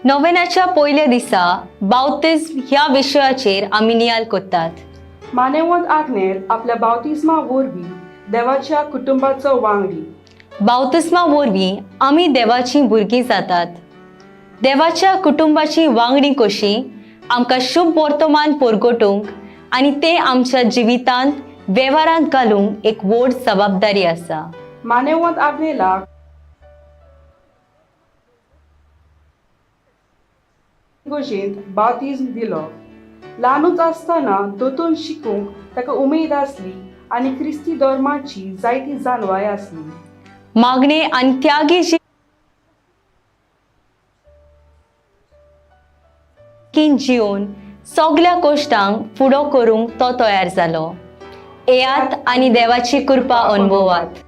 नोवेनाच्या पयल्या दिसा बावतिस्म ह्या विशयाचेर आमी नियाल करतात. मानेवंत आग्नेल आपल्या बावतिस्मा वरवीं देवाच्या कुटुंबाचो वांगडी. बावतिस्मा वरवीं आमी देवाची भुरगीं जातात. देवाच्या कुटुंबाची वांगडी कशी आमकां शुभ वर्तमान परगटूंक आनी ते आमच्या जिवितांत वेव्हारांत घालूंक एक व्हड जबाबदारी आसा. मानेवंत आग्नेलाक गोशेंत बावतिस्म दिलो. ल्हानूच आसतना दोतोन शिकूंक ताका उमेद आसली आनी क्रिस्ती धर्माची जायती जाणवाय आसली. मागणे आनी त्यागी जिवन सगळ्या कश्टांक फुडो करूंक तो तयार जालो. येयात आनी देवाची कृपा अनुभवात.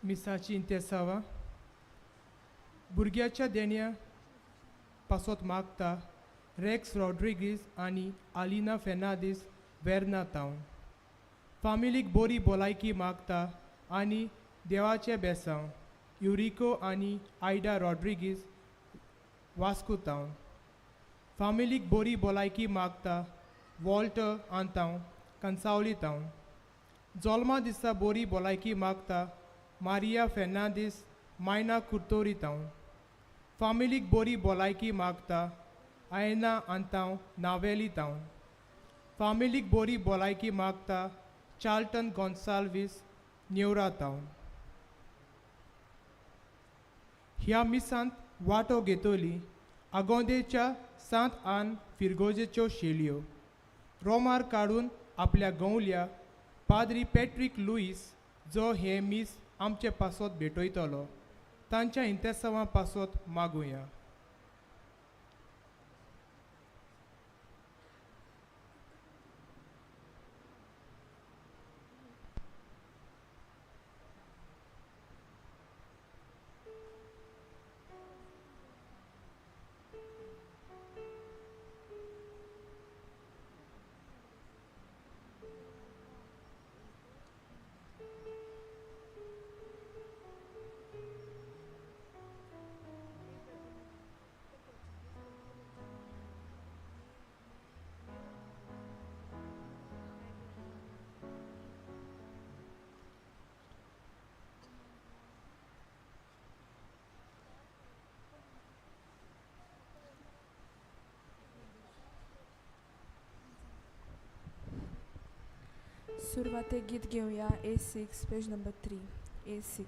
मिसाची इंतेसावा भुरग्याच्या देण्या पासत मागता रेक्स रॉड्रिगीस आनी आलिना फेर्नांदीस वेर्ना तावन फामिलीक बरी भलायकी मागता आनी देवाचे बेसांव युरिको आनी आयडा रॉड्रिगीस वास्को तावन फामिलीक बरी भलायकी मागता वॉल्टर आंताव कन्सावली तावन जल्मा दिसा बरी भलायकी मागता मारिया फेर्नांदीस मायना कुर्तोरी तावन फामिलीक बरी भलायकी मागता आयना आंताव नावेली तावन फामिलीक बरी भलायकी मागता चार्ल्टन गॉन्साल्वीस न्यूरा तावन ह्या मिसांत वांटो घेतली आगोंदेच्या सांत आन फिरगोजेच्यो शेलयो रोमार काडून आपल्या गवल्या पाद्री पॅट्रीक लुईस जो हे मीस आमचे पासत भेटयतलो तांच्या इंतेसावा पासत मागुया. सुरवातेक गीत घेऊया A6 page number 3 A6.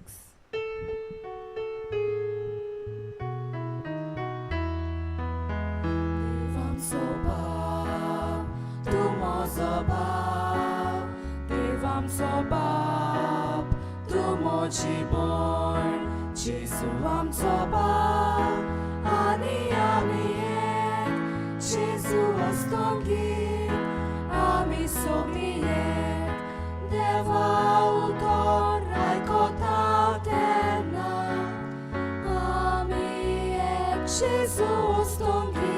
Devam sobab, tu mozobab, Devam sobab, tu mochibon, Jesu am sobab, ani amiek, Jesu ostongi, ami somiek, Deva utor raikota terna, amiek, Jesu ostongi.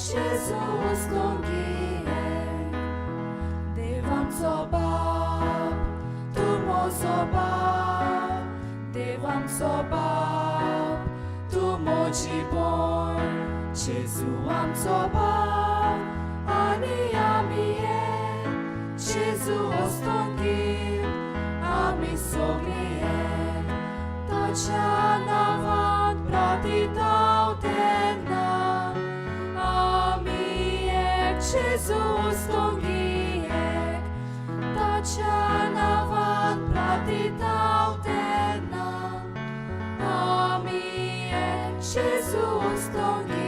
Jesus kongiek, Devam sobab, tu mozobab, Devam sobab, tu mochibon, Jesu am sobab, ani amiek, Jesu ostongi, ami sogniek, tacha navant pratitau terna. Jesus tongiek, tacha navan pratitau terna, amiek, Jesus tongiek.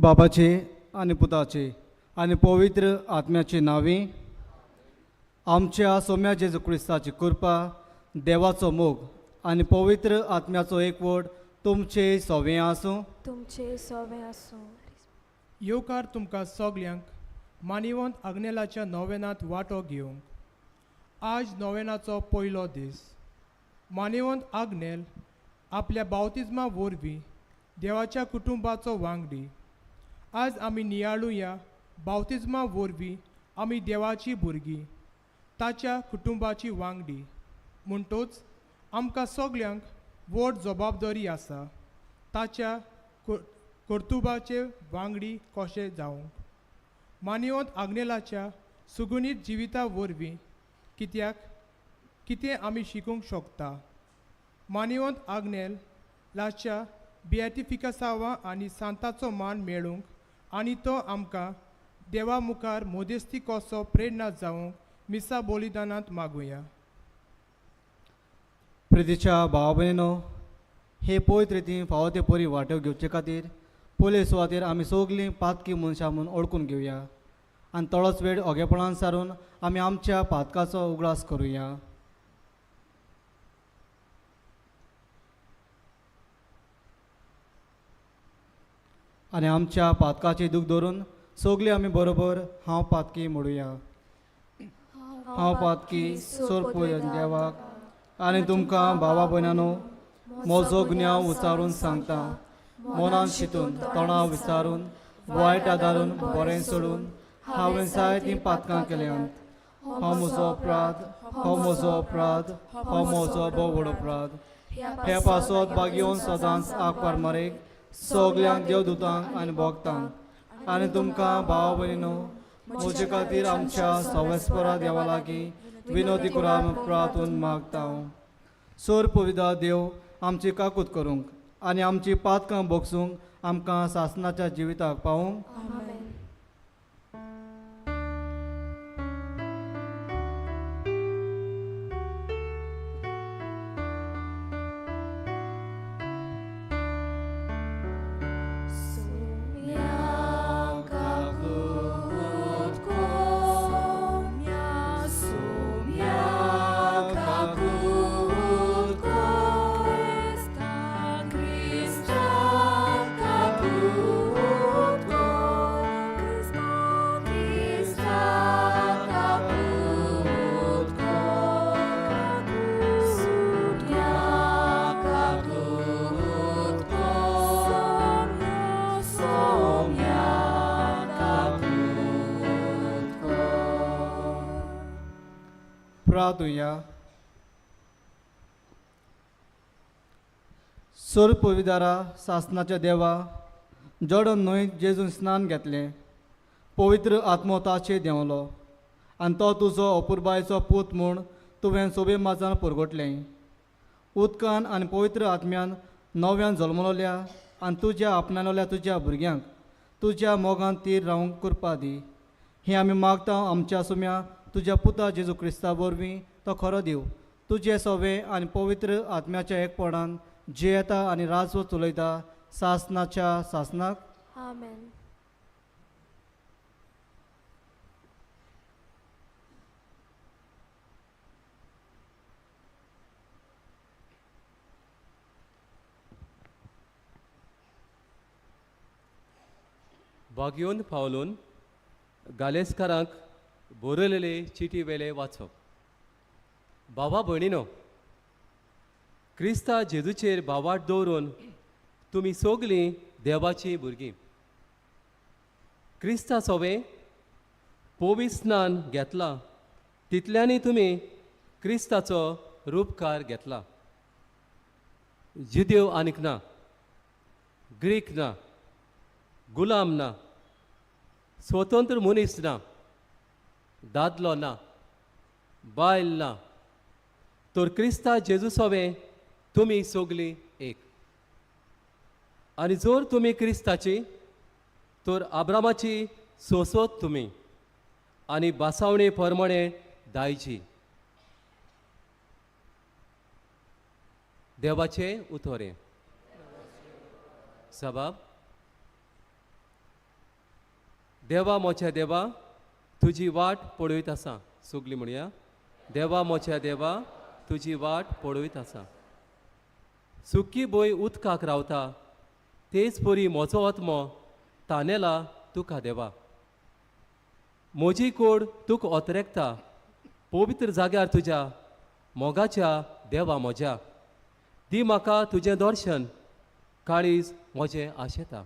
बाबाचे आणि पुताचे आणि पवित्र आत्म्याचे नावे आमच्या सौम्या जेजू क्रिस्ताची कृपा देवाचो मोग आणि पवित्र आत्म्याचो एकवट तुमचे सवे आसूं. तुमचे सवे आसूं. येवकार तुमकां सगल्यांक मानिवंत आग्नेलाच्या नोवेनांत वांटो घेवंक. आज नोवेनाचो पयलो दीस. मानिवंत आग्नेल आपल्या बावतिजमा वरवीं देवाच्या कुटुंबाचो वांगडी. आज आमी नियाळुया बावतिजमा वरवीं आमी देवाची भुरगीं, ताच्या कुटुंबाची वांगडी. म्हणटूच आमकां सगल्यांक व्हड जबाबदारी आसा ताच्या कर्तुबाचे वांगडी कशें जावंक. मानिवंत आग्नेलाच्या सुगुणीत जिविता वरवीं कितें आमी शिकूंक शकता. मानिवंत आग्नेलाच्या बिएटिफिकसावा आनी सांताचो मान मेळूंक आनी तो आमकां देवा मुखार मोदेस्ती कसो प्रेरणा जावंक मिसा बलिदानांत मागुया. प्रितीच्या भावा भयणीनो, हे पवित्र रितीन फावो ते परी वांटो घेवचे खातीर पयले सुवातेर आमी सगलीं पातकी मनशां म्हणून ओळखून घेवया आनी थोडोच वेळ ओगेपणान सारून आमी आमच्या पातकाचो उगडास करुया. आनी आमच्या पातकाची दूख धरून सगळीं आमी बरोबर हांव पातकी म्हणुया. हांव पातकी सोरपूजन देवाक आनी तुमकां भावा भयणानो म्हजो गुन्यांव उचारून सांगता. मनान चिंतून तोंडां विचारून वायट आदारून बरें सोडून हांवें जायतीं पातकां केल्यांत. हो म्हजो अपराध, हो म्हजो अपराध, हो म्हजो भोव व्हड अपराध. हे पासत बागेवन सदांच आंकवार मारेक सगल्यांक देवदूतांक आनी भोगतांक आनी तुमकां भाव भयणीनो म्हजे खातीर आमच्या सवेस्परा देवा लागीं विनोदी करून प्रार्थून मागता. सोर पवित्र देव आमची काकूत करूंक आनी आमची पातकां भोगसूंक आमकां सासणाच्या जिविताक पावूंक. प्रार्थूया. सोर पविदारा सासनाच्या देवा जोडून न्हंयत जेजून स्नान घेतलें पवित्र आत्मो ताचेर देंवलो आनी तो तुजो अपुरबायचो पूत म्हूण तुवें सोबे माजान पुरगोटलें उदकान आनी पवित्र आत्म्यान नव्यान जल्मलोल्या आनी तुज्या आपणालोल्या तुज्या भुरग्यांक तुज्या मोगान तीर रावंक करपा दी हें आमी मागता आमच्या सुम्या तुज्या पुता जेजू क्रिस्ता वरवीं तो खरो दिव तुजें सोवें आनी पवित्र आत्म्याच्या एकपणान जियेता आनी राजवत चलयता सासनाच्या सासनाक आमेन. वागयोन पावलून गालेस्कारांक बरयलेले चिटी वेले वाचप. भावा भयणीनो, क्रिस्ता जेजूचेर भावाट दवरून तुमी सगलीं देवाचीं भुरगीं. क्रिस्ता सोबे पवित्र स्नान घेतला तितल्यांनी तुमी क्रिस्ताचो रूपकार घेतला. जुदेव आनीक ना, ग्रीक ना, गुलाम ना, स्वतंत्र मनीस ना, दादलो ना, बायल ना, तर क्रिस्ता जेजू सोबे तुमी सगलीं एक. आनी जर तुमी क्रिस्ताची तर आब्रामाची सोसोत तुमी आनी बासावणे प्रमाणे दायची. देवाचे उतोरे. सबाब. देवा मोच्या देवा तुजी वाट पळयत आसा. सगलीं म्हणया, देवा मोच्या देवा तुजी वाट पळयत आसा. सुकी बोय उदकाक रावता तेच परी म्हजो आत्मो तानेला तुका देवा. म्हजी कोड तुका ओतरेकता पवित्र जाग्यार तुज्या मोगाच्या देवा म्हज्या. दी म्हाका तुजें दर्शन काळीज म्हजें आशेता.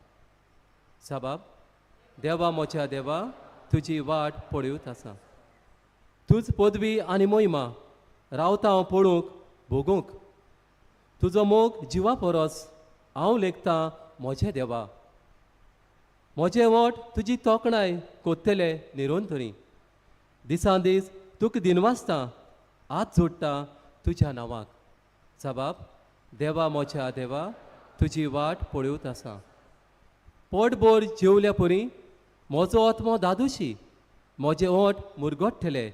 साबाब. देवा मोच्या देवा तुजी वाट पळयत आसा. तुज पदवी आनी मोहिमा रावता हांव पळोवंक भोगूंक. तुजो मोग जिवा परस हांव लेखतां म्हजें देवा. म्हजें ओठ तुजी तोखणाय कोत्तेले निरोंतरी. दिसान दीस तुका दिनवासता हात जोडटा तुज्या नांवाक. साबाब. देवा मोच्या देवा तुजी वाट पळयत आसा. पोटभर जेवल्या परी म्हजो आत्मो दादोशी म्हजे ओठ मुरगोडटले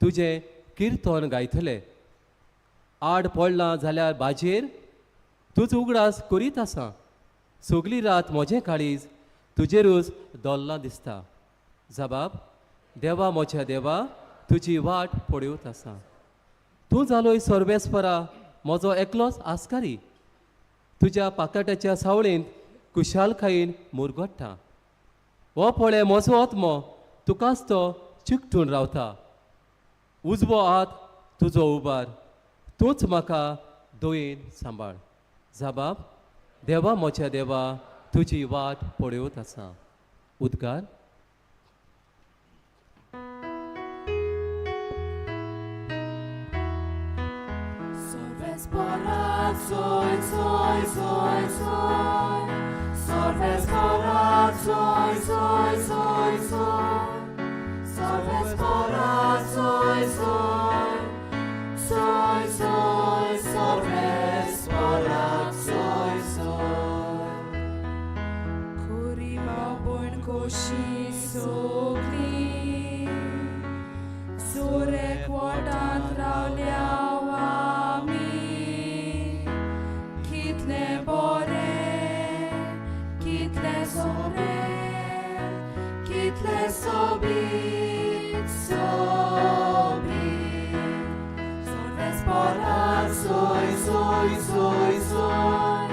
तुजें किर्तन गायतले. आड पडलां जाल्यार बाजेर तुज उगडास करीत आसा. सगली रात म्हजें काळीज तुजेरूच दोल्लां दिसता. जबाब. देवा मोच्या देवा तुजी वाट पळयत आसा. तूं जालोय सर्वेस्परा म्हजो एकलोच आस्कारी. तुज्या पाकाट्याच्या सावळेंत कुशालकायेन मुरगोडटा. हो पळय म्हजो आत्मो तुकाच तो चिकटून रावता. उजवो हात तुजो उबार तूंच म्हाका दोयेन सांबाळ. जबाब. देवा मोच्या देवा तुजी वाट पळयत आसा. उद्गार. Soy, soy, soy, soy. Sorves porat, soy, soy, soy, soy. Sorves porat, soy, soy. Soy, soy, sorves porat, soy, soy. Kurima bun koshi sogli. Zorek wadat rauliawami. Kitle bore, kitle sobre, kitle sobit, sobit. Sorves porat, soy, soy, soy, soy.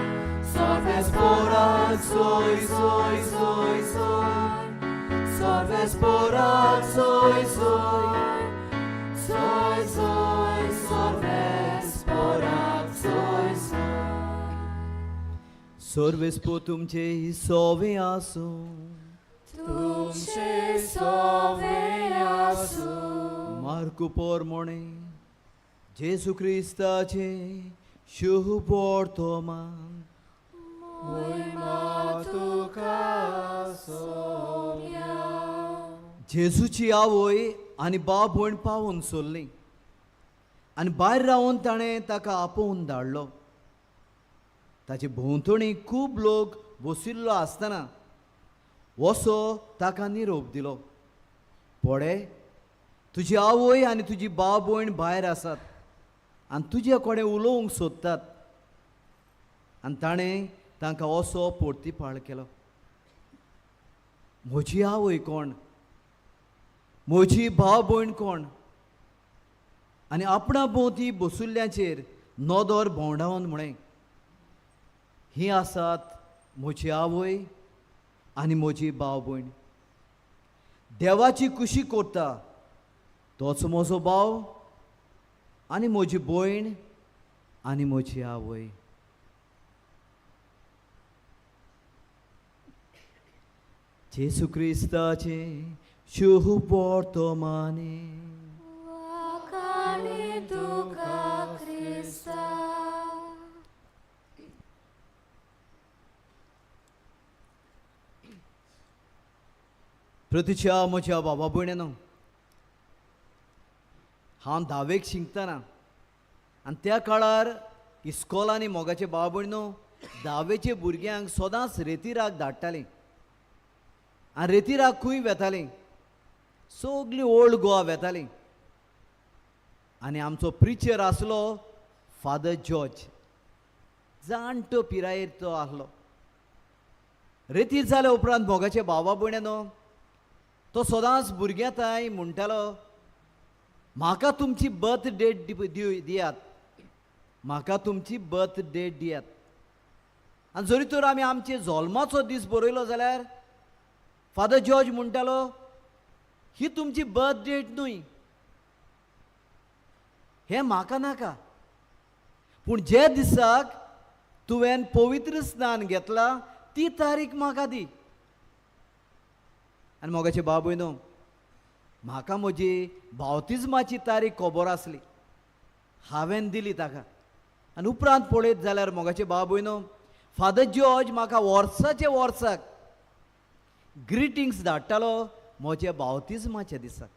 Sorves porat, soy, soy, soy, soy. Sorves porat, soy, soy. Soy, soy, sorves porat, soy, soy. Sorvespo तुमचे सोवे आसू. तुमचे सोवे आसू. मार्कू पोरमोणे जेसू क्रिस्ताचे शुभ वर्तमान Voima tuka soya. जेजूची आवय आनी बाब भयण पावून सोडली आनी भायर रावन ताणें ताका आपोवन धाडलो. ताचे भोंवतणी खूब लोक बशिल्लो आसतना वसो ताका निरोप दिलो. पळय, तुजी आवय आनी तुजी बाब भयण भायर आसात आनी तुजे कोणें उलोवंक सोदतात. आनी ताणें तांकां असो पोर्तिपाळ केलो. म्हजी आवय कोण, म्हजी भाव भयण कोण, आनी आपणा भोंवती बसुल्ल्यांचेर नदर भोंवडावन म्हळें, ही आसात म्हजी आवय आनी म्हजी भाव भयण. देवाची कुशी करता तोच म्हजो भाव आनी म्हजी भयण आनी म्हजी आवय. जेसू क्रिस्ताचे शुभ वर्तमाने Wakani tuka Krista. प्रतीच्या म्हज्या बाबा भयणीनो, हांव 10वेक शिकतना आनी त्या काळार इस्कॉलांनी मोगाचे बाबा भयणीनो 10वेचे भुरग्यांक सदांच रेतीराक धाडटालीं आनी रेतीराक खंय वेतालीं, सगळीं ओल्ड गोवा वेतालीं. आनी आमचो प्रिचर आसलो फादर जॉर्ज, जाणटो पिरायेर तो आसलो. रेतीर जाले उपरांत मोगाचे बाबा भयणीनो तो सदांच भुरग्यां थंय म्हणटालो, म्हाका तुमची बर्थ डेट दियात, म्हाका तुमची बर्थ डेट दियात. आनी जरी तर आमी आमचे जल्माचो दीस बरयलो जाल्यार फादर जॉर्ज म्हणटालो, ही तुमची बर्थ डेट न्हय, हें म्हाका नाका, पूण जे दिसाक तुवें पवित्र स्नान घेतला ती तारीख म्हाका दी. आनी मोगाचे बाब भयणो, म्हाका म्हजी बावतिजमाची तारीख खबर आसली, हांवें दिली ताका. आनी उपरांत पळयत जाल्यार मोगाचे बाब भयणो, फादर जॉर्ज म्हाका वर्साचे वर्साक ग्रिटिंग्स धाडटालो म्हज्या बावतिजमाच्या दिसाक.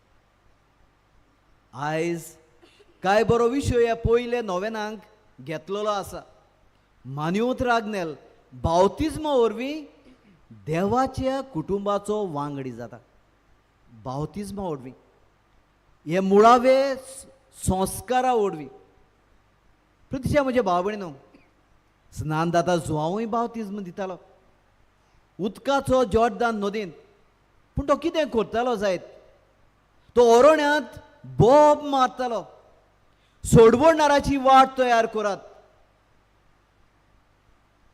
आयज कांय बरो विशय ह्या पयले नोवेनांक घेतलेलो आसा. मानियोत्र आग्नेल बावतिजमा वरवीं देवाच्या कुटुंबाचो वांगडी जाता. बावतिजमा वरवीं हे मुळावे संस्कारा वरवीं. प्रतीच्या म्हज्या भाव भयणीनो, स्नानदाता जुवांवूय बावतिजम दितालो उदकाचो जॉर्दान नदींत. पूण तो कितें करतालो जायत, तो ओरोण्यांत बोब मारतालो, सोडवणाराची वाट तयार करात,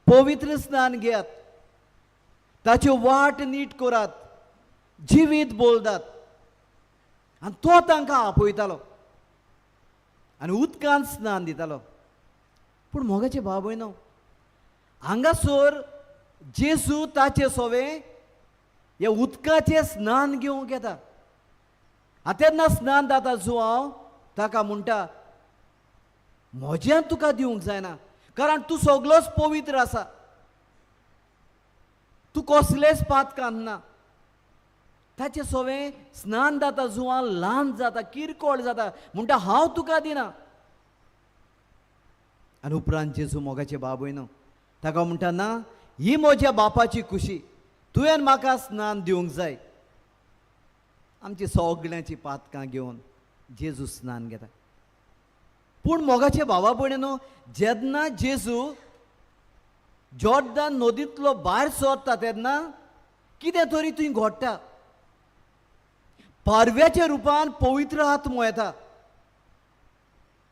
पवित्र स्नान घेयात, ताच्यो वाट नीट करात, जिवीत बोलदात. आनी तो तांकां आपयतालो आनी उदकांत स्नान दितालो. पूण मोगाचे भाव भयणो, हांगासर जेजू ताचे सोवे हे उदकाचें स्नान घेवंक येता. तेन्ना स्नान जाता जुवांव ताका म्हणटा, म्हज्यान तुका दिवंक जायना, कारण तूं सगळोच पवित्र आसा, तूं कसलेच पातकान ना. ताचे सोवे स्नान जाता जुवां ल्हान जाता, किरकोळ जाता, म्हणटा हांव तुका दिना. आनी उपरांत जेजू मोगाचे बाब भयणो ताका म्हणटा, ना, ही म्हज्या बापाची खुशी, तुवें म्हाका स्नान दिवंक जाय. आमची सगळ्यांची पातकां घेवन जेजू स्नान घेता. पूण मोगाचे भावा भयणीनो, जेन्ना जेजू जॉर्दान नदींतलो भायर सरता तेन्ना कितें तरी थंय घडटा. पारव्याच्या रुपान पवित्र आत्मो येता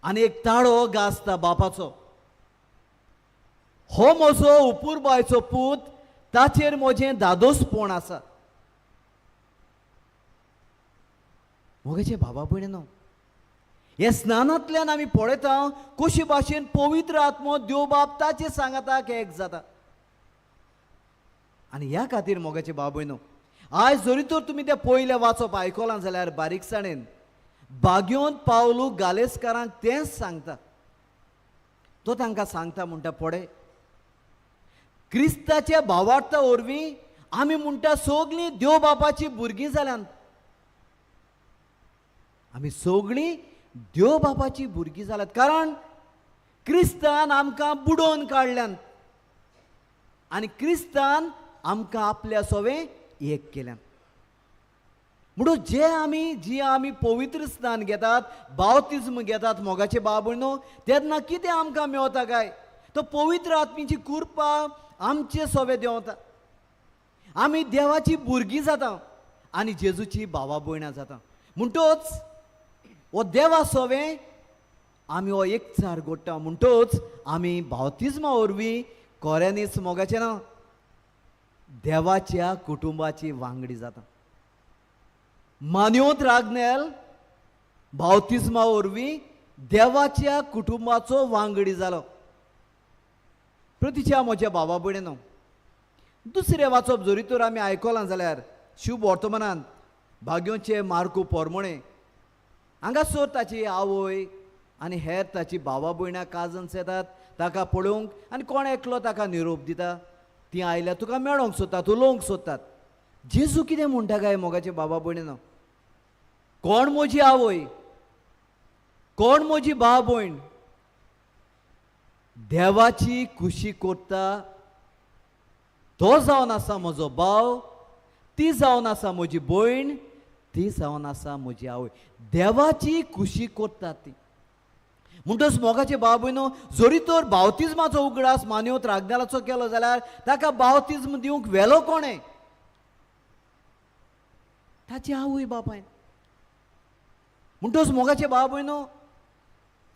आनी एक ताळो गाजता बापाचो. हो म्हजो उपूरबायचो पूत, ताचेर म्हजें दादोसपण आसा. मोगाचे भावा भयणीनो, हे स्नानांतल्यान आमी पळयता कशे भाशेन पवित्र आत्मो देव बाप ताचे सांगाताक एक जाता. आनी ह्या खातीर मोगाचे भाव भयणो, आयज जरी तर तुमी ते पयले वाचप आयकलां जाल्यार बारीकसाणेन बाग्योंत पावलू गालेसकारांक तेंच सांगता. तो तांकां सांगता म्हणटा, पळय, क्रिस्ताच्या भावार्था वरवीं आमी म्हणटा सगळीं देव बापाची भुरगीं जाल्यात. आमी सगळीं देव बापाची भुरगीं जाल्यात कारण क्रिस्तान आमकां बुडोवन काडल्यात आनी क्रिस्तान आमकां आपल्या सोवें एक केल्यात. म्हणून जी आमी पवित्र स्नान घेतात, बावतिज्म घेतात मोगाचे भाव भयणो, तेन्ना कितें आमकां मेवता काय? तो पवित्र आत्मेची कृपा आमचे सोबे देंवता. आमी देवाची भुरगीं जाता आनी जेजूची भावा भयणां जाता. म्हणटोच हो देवा सोवें आमी हो एकचार घडटा. म्हणटोच आमी बावतिज्मा वरवीं कोऱ्यांनीच मोगाचें ना देवाच्या कुटुंबाची वांगडी जाता. मान्योत रागनेल बावतिज्मा वरवीं देवाच्या कुटुंबाचो वांगडी जालो. प्रतीच्या म्हज्या भावा भयणीनो, दुसरें वाचप जरी तर आमी आयकलां जाल्यार शुभ वर्तमानांत भाग्योचे मार्कू पोरमोणे हांगासर ताची आवय आनी हेर ताची भावा भयणां काजन्स येतात ताका पळोवंक आनी कोण एकलो ताका निरोप दिता. ती आयल्यार तुका मेळोंक सोदतात, उलोवंक सोदतात. जेजू कितें म्हणटा काय मोगाचे भावा भयणीनो? कोण म्हजी आवय, कोण म्हजी भाव भयण? देवाची खुशी करता तो जावन आसा म्हजो भाव, ती जावन आसा म्हजी भयण, ती जावन आसा म्हजी आवय. देवाची खुशी करता ती. म्हणटच मोगाचे भाव भयणो, जरी तर बावतिज्माचो उगडास मान्योत रागनेलाचो केलो जाल्यार ताका बावतिज्म दिवंक वेलो कोणें? ताची आवय बापायन. म्हणटच मोगाचे भाव भयणो,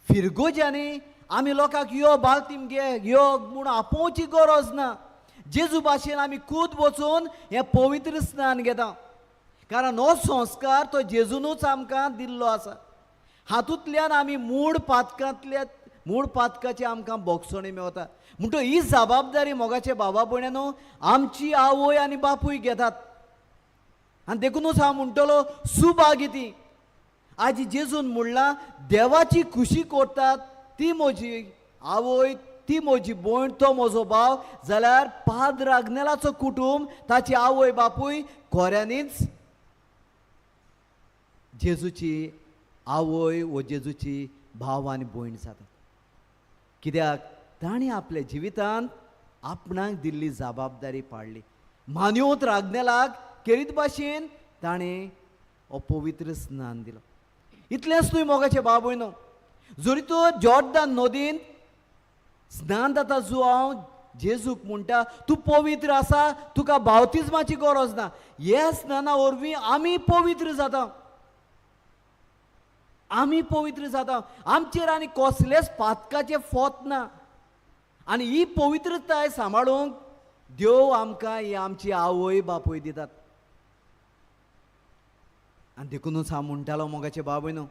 फिरगोज्यांनी आमी लोकांक यो बाल्तीम घे यो म्हूण आपोवची गरज ना. जेजू भाशेन आमी खूद वचून हें पवित्र स्नान घेता कारण हो संस्कार तो जेजूनूच आमकां दिल्लो आसा. हातूंतल्यान आमी मूळ पातकाची आमकां बोगसणी मेवता. म्हणटो ही जबाबदारी मोगाचे भावा भयणीनो आमची आवय आनी बापूय घेतात. आनी देखूनच हांव म्हणटलो सुभागिती आज जेजून म्हणलां देवाची खुशी करतात ती म्हजी आवय, ती म्हजी भयण, तो म्हजो भाव. जाल्यार पाद्र आग्नेलाचो कुटुंब ताची आवय बापूय खोऱ्यांनीच जेजूची आवय व जेजूची भाव आनी भयण जाता. कित्याक ताणें आपल्या जिवितांत आपणाक दिल्ली जबाबदारी पाळली. मान्योत रागनेलाक केरीत भाशेन ताणें हो पवित्र स्नान दिलो. इतलेंच न्हय मोगाचे भाव भयणो, जरी तो जॉर्दान नदीन स्नान जाता जो हांव जेजूक म्हणटा तूं पवित्र आसा, तुका बावतिज्माची गरज ना. ह्या स्नाना वरवीं आमी पवित्र जाता. आमी पवित्र जाता. आमचेर आनी कसलेच पातकाचे फोत ना. आनी ही पवित्रताय सांबाळूंक देव आमकां ही आमची आवय बापूय दितात. आनी देखूनच हांव म्हणटालो मोगाचे भाव भयणो,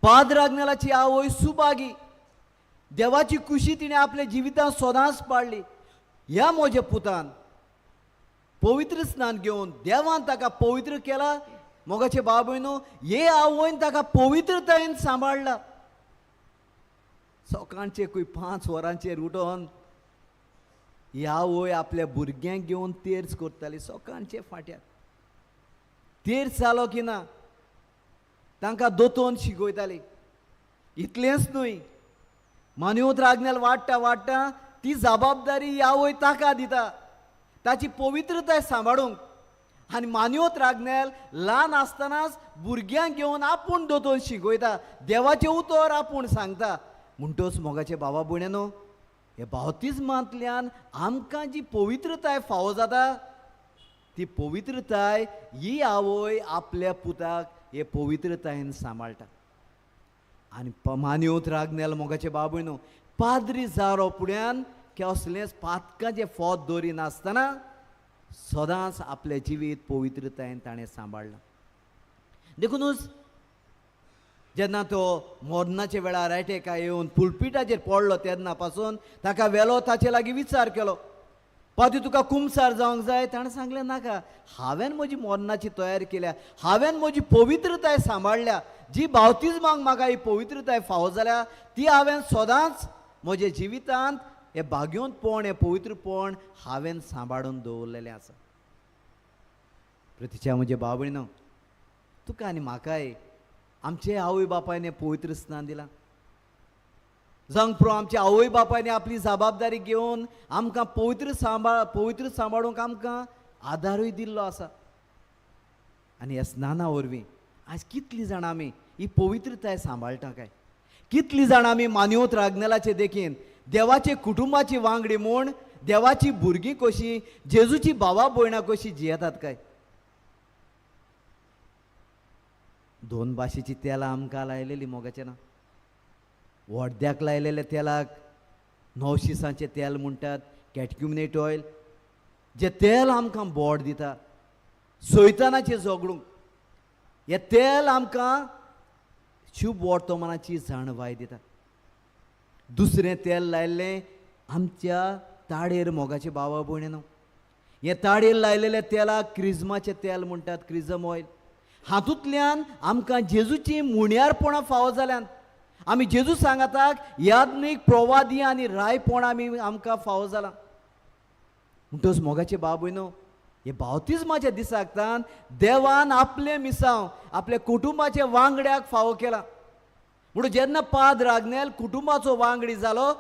पाद्र आग्नेलाची आवय सुभागी. देवाची खुशी तिणें आपल्या जिवितांत सदांच पाळली. ह्या म्हज्या पुतान पवित्र स्नान घेवन देवान ताका पवित्र केला. मोगाचे भाव भयणो, हे आवयन ताका पवित्रतायेन सांबाळला. सकाळचे खंय 5 वरांचेर उठोन ही आवय आपल्या भुरग्यांक घेवन तेर्स करताली. सकाळचे फाट्यार तेर्स जालो की ना तांकां दोतोन शिकयताली. इतलेंच न्हय, मान्योत रागनेल वाडटा वाडटा ती जबाबदारी ही आवय ताका दिता ताची पवित्रताय सांबाळूंक. आनी मान्योत रागनेल ल्हान आसतनाच भुरग्यांक घेवन आपूण दोतोन शिकयता, देवाचें उतर आपूण सांगता. म्हणटच मोगाचे भावा भयणीनो, हे बावतिज्मांतल्यान आमकां जी पवित्रताय फावो जाता ती पवित्रताय ही आवय आपल्या पुताक हे पवित्रतायेन सांबाळटा. आनी मान्योत रागनेल मोगाचे भाव भयणो, पाद्री जावो फुड्यान कसलेंच पातकाचें फोत दवरी नासतना सदांच आपलें जिवीत पवित्रतायेन ताणें सांबाळलां. देखूनच जेन्ना तो मरणाच्या वेळार एटेका येवन पुलपिटाचेर पडलो तेन्ना पासून ताका वेलो ताचे लागीं विचार केलो, पाती तुका कुमसार जावंक जाय? ताणें सांगलें नाका, हांवें म्हजी मरणाची तयारी केल्या, हांवें म्हजी पवित्रताय सांबाळल्या. जी बावतिज्मांक म्हाका ही पवित्रताय फावो जाल्या ती हांवें सदांच म्हज्या जिवितांत हे भाग्योतपण हे पवित्रपण हांवें सांबाळून दवरलेलें आसा. प्रतिच्या म्हजे भाव भयणो, तुका आनी म्हाकाय आमचे आवय बापायन हें पवित्र स्नान दिलां. जांक प्रो आमच्या आवय बापायनी आपली जबाबदारी घेवन आमकां पवित्र सांबाळूंक आमकां आदारूय दिल्लो आसा. आनी ह्या स्नाना वरवीं आज कितलीं जाणां आमी ही पवित्रताय सांबाळटा काय, कितलीं जाणां आमी मानिवत आग्नेलाचे देखीन देवाचे कुटुंबाची वांगडी म्हूण देवाची भुरगीं कशीं जेजूची भावा भयणां कशीं जियेतात काय. 2 भाशेची तेलां आमकां लायलेलीं मोगाचें ना. व्हडद्याक लायलेल्या तेलाक नवशिसांचें तेल म्हणटात, कॅटक्युमिनेट ऑयल. जें तेल आमकां बोड दिता सैतानाचें झगडूंक, हें तेल आमकां शुभ वर्तमानाची जाणवाय दिता. दुसरें तेल लायिल्लें आमच्या ताडेर मोगाचे भावा भयणीनो. हें ताडेर लायलेलें तेलाक क्रिजमाचें तेल म्हणटात, क्रिजम ऑयल. हातूंतल्यान आमकां जेजूची मुण्यारपणां फावो जाल्यान आमी जेजू सांगाताक याज्ञीक प्रवादी आनी रायपण आमकां फावो जाला. म्हणटच मोगाचे भाव भयणो, हे बावतिजमाच्या दिसाकतान देवान आपले मिसांव आपल्या कुटुंबाच्या वांगड्याक फावो केला. म्हणून जेन्ना पाद्र आग्नेल कुटुंबाचो वांगडी जालो,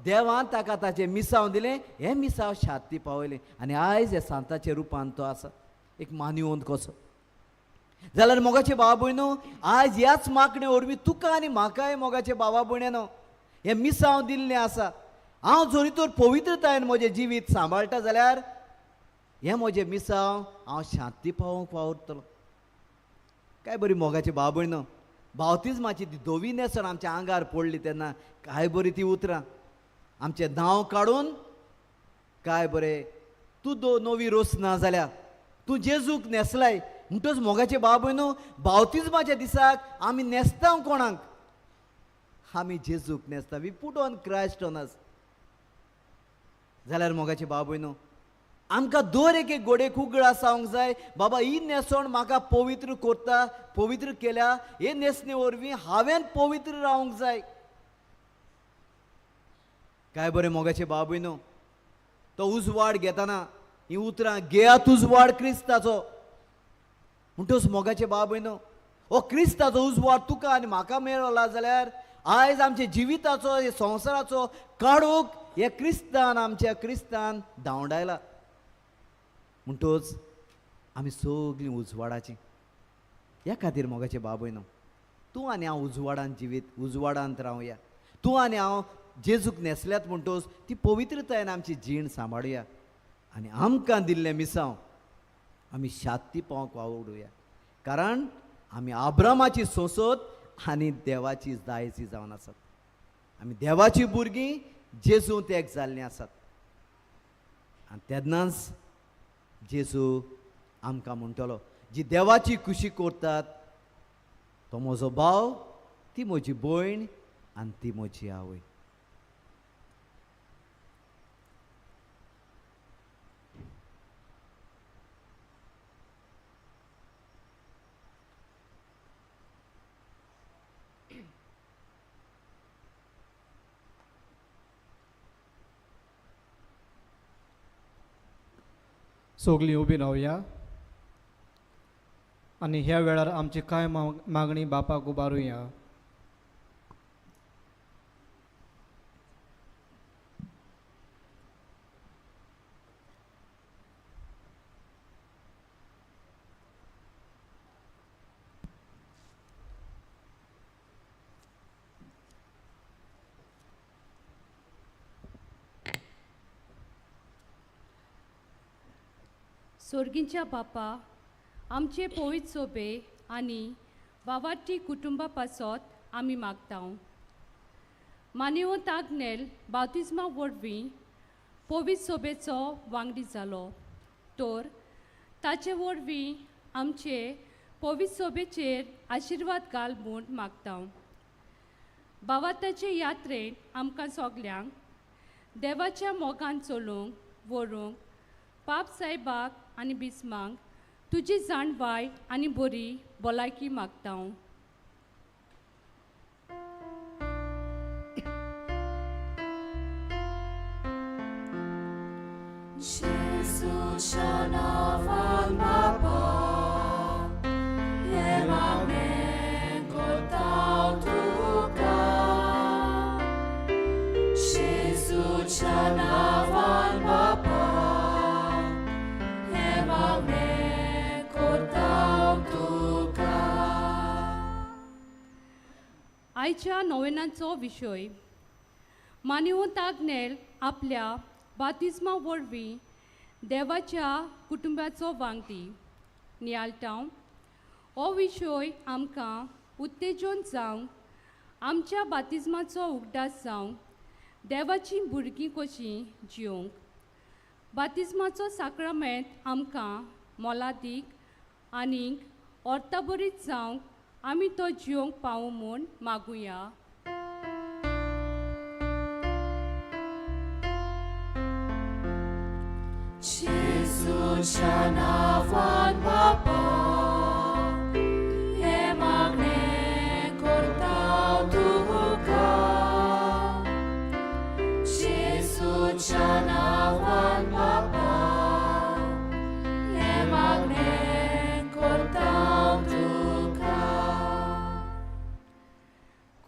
देवान ताका ताचें मिसांव दिलें. हें मिसांव शांती पावयलें आनी आयज हे सांताच्या रुपान तो आसा, एक मानिवंत कसो. जाल्यार मोगाचे भावा भयणो, आज ह्याच मागणे वरवीं तुका आनी म्हाकाय मोगाचे भावा भयणेनो हें मिसांव दिल्लें आसा. हांव जरी तर पवित्रतायेन म्हजें जिवीत सांबाळटा जाल्यार हें म्हजें मिसांव हांव शांती पावोवंक वावुरतलो. काय बरी मोगाचे भावा भयणो, बावतिजमाची ती धवी नेसण आमच्या आंगार पडली तेन्ना काय बरी ती उतरां. आमचें नांव काडून काय बरें, तूं नवी रोस ना जाल्या तूं जेजूक नेसलाय. म्हणटच मोगाचे भाव भयणो, बावतिजमाच्या दिसाक आमी नेसता कोणाक? आमी जेजूक नेसता. We put on Christ on us. जाल्यार मोगाचे भाव भयणो, आमकां दर एक गोडेक उगडा सांगूंक जाय, बाबा ही नेसण म्हाका पवित्र करता, पवित्र केल्या. हे नेसणे वरवीं हांवें पवित्र रावंक जाय. काय बरें मोगाचे भाव भयणो, तो उजवाड घेतना ही उतरां घेयात उजवाड क्रिस्ताचो. म्हणटच मोगाचे भाव भयणो, हो क्रिस्ताचो उजवाड तुका आनी म्हाका मेळला जाल्यार आयज आमच्या जिविताचो हे संवसाराचो काडूक हे क्रिस्तान आमच्या क्रिस्तान धांवडायला. म्हणटच आमी सगळीं उजवाडाची. ह्या खातीर मोगाचे भाव भयणो, तूं आनी हांव उजवाडांत जिवीत उजवाडांत रावया. तूं आनी हांव जेजूक नेसल्यात म्हणटच ती पवित्रतायेन आमची जीण सांबाळुया आनी आमकां दिल्लें मिसांव आमी शांती पावोवंक वावुरया. कारण आमी आब्रामाची सोंसत आनी देवाची दायजी जावन आसात. आमी देवाची भुरगीं जेजूंत एक जाल्लीं आसात. आनी तेन्नाच जेजू आमकां म्हणटलो, जी देवाची खुशी करतात तो म्हजो भाव, ती म्हजी भयण आनी ती म्हजी आवय. सगलीं उबी रावया आनी ह्या वेळार आमची कांय मागणी बापाक उबारुया. स्वर्गींच्या बापा, आमचे पवित्र सोबे आनी वावाटी कुटुंबा पासत आमी मागतां. मानिवंत आग्नेल बावतिजमा वरवीं पवित्र सोबेचो वांगडी जालो, तर ताचे वरवीं आमचे पवित्र सोबेचेर आशिर्वाद घाल म्हूण मागतां. बावाताचे यात्रेन आमकां सगल्यांक देवाच्या मोगान चलूंक व्हरूंक पाप सायबाक आनी बिस्मांक तुजी जाणवाय आनी बरी भलायकी मागतां. Jesuच्या नावान बापा हे मागणें करतां तुका Jesuच्या नावान बापा हे मागणें करतां तुका आयच्या नोवेनाचो विशय मानिवंत आग्नेल आपल्या बातिस्मा वरवीं देवाच्या कुटुंबाचो वांगडी नियाळटां हो विशय आमकां उत्तेजन जावंक आमच्या बातिस्माचो उगडास जावंक देवाचीं भुरगीं कशीं जिवंक बातिस्माचो साक्रामेंत आमकां मोलादीक आनीक ऑर्थाबरीत जावंक आमी तो जिवंक पावूं म्हूण मागुया Jesuच्या नावान बापा हे मागणें करतां तुका Jesuच्या नावान बापा हे मागणें करतां तुका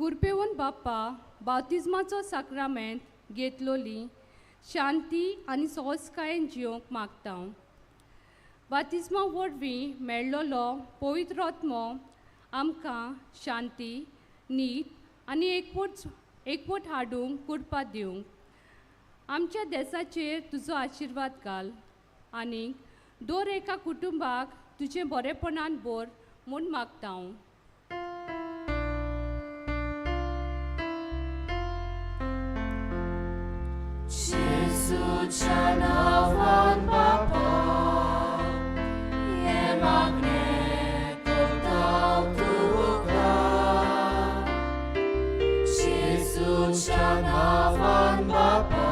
कुरपेवन बाप्पा बावतिस्माचो साक्रामेंत घेतलोली शांती आनी सोंस्कायेन जिवंक मागता बातिस्मा वरवीं मेळ्ळोलो पवित्र आत्मो आमकां शांती नीत आनी एकवट हाडूंक कुडपा दिवंक आमच्या देशाचेर तुजो आशिर्वाद घाल आनीक दर एका कुटुंबाक तुजें बरेपणान बोर म्हूण मागता हांव Jesuच्या नावान बापा हे मागणें करतां तुका Jesuच्या नावान बापा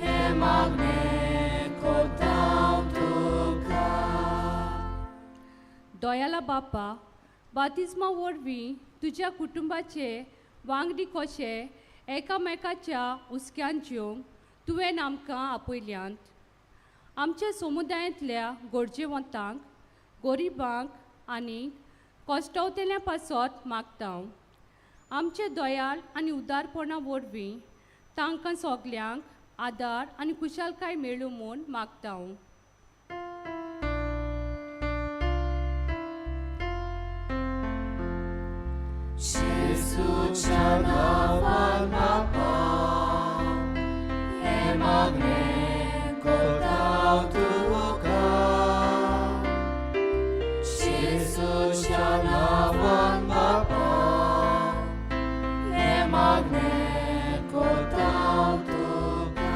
हे मागणें करतां तुका दोयाला बापा बातिस्मा वरवीं तुज्या कुटुंबाचे वांगडी कशे एकामेकाच्या उस्क्यान जिवंक तुवें आमकां आपयल्यांत आमच्या समुदायांतल्या गरजेवंतांक गरिबांक आनी कश्टावतेल्या पासत मागता आमचे दयाळ आनी उदारपणा वरवीं तांकां सगल्यांक आदार आनी खुशालकाय मेळूं म्हूण मागता Jesuच्या नावान बापा हे मागणें करतां तुका Jesuच्या नावान बापा हे मागणें करतां तुका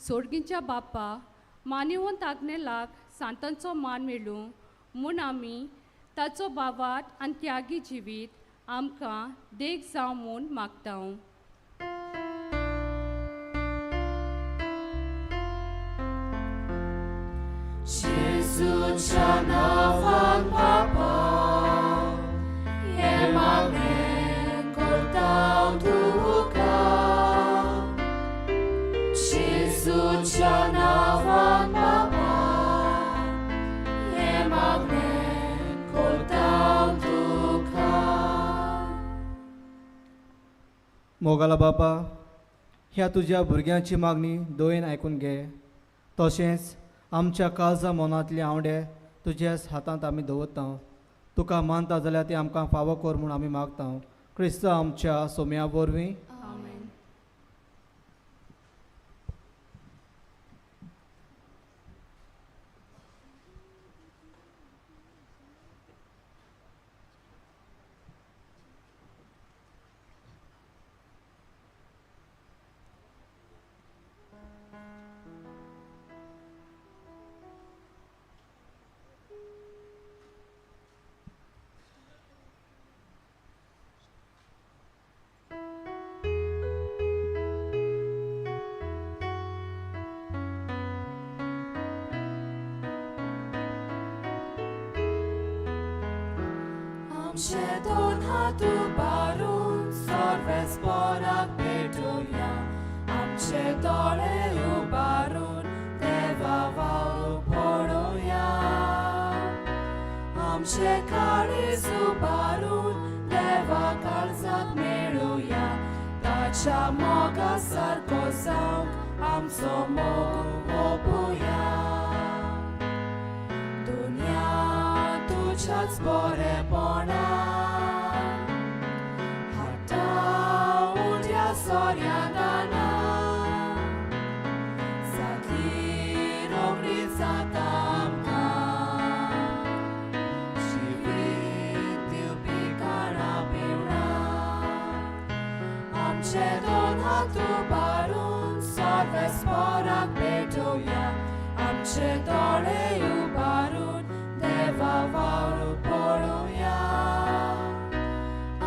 सोडगींच्या बापा मानिवंत आग्नेलाक सांतांचो मान मेळूं म्हूण आमी ताचो बावाट आनी त्यागी जिवीत आमकां देख जावं म्हूण मागता Jesuच्या नावान बापा हे मागणें करतां तुका Jesuच्या नावान बापा हे मागणें करतां तुका मोगाला बापा ह्या तुज्या भुरग्यांची मागणी दोयेन आयकून घे तशेंच आमच्या काळजा मनांतले आवडे तुज्याच हातांत आमी दवरता तुका मानता जाल्यार ते आमकां फावो कर म्हूण आमी मागता क्रिस्त आमच्या सोम्या वरवीं आमचे दोन हात उबारून सर्वेस्पराक भेटूया आमचे दोळे उबारून देवा वावरू पळोवया आमचे काळीज उबारून देवा काळजाक मेळुया ताच्या मोगा सारको जावंक आमचो मोग ओपुया दुनिया तुझ्याच बरेपणा हाता उद्या सोर्या गाना साथी रोगडी जाता आमकां जिवीत दिवपी काळा पिवळा आमचे दोन हात उबारून सर्वेस्पराक भेटोया आमचे दोळे उबारून देवा वावरू पळोवया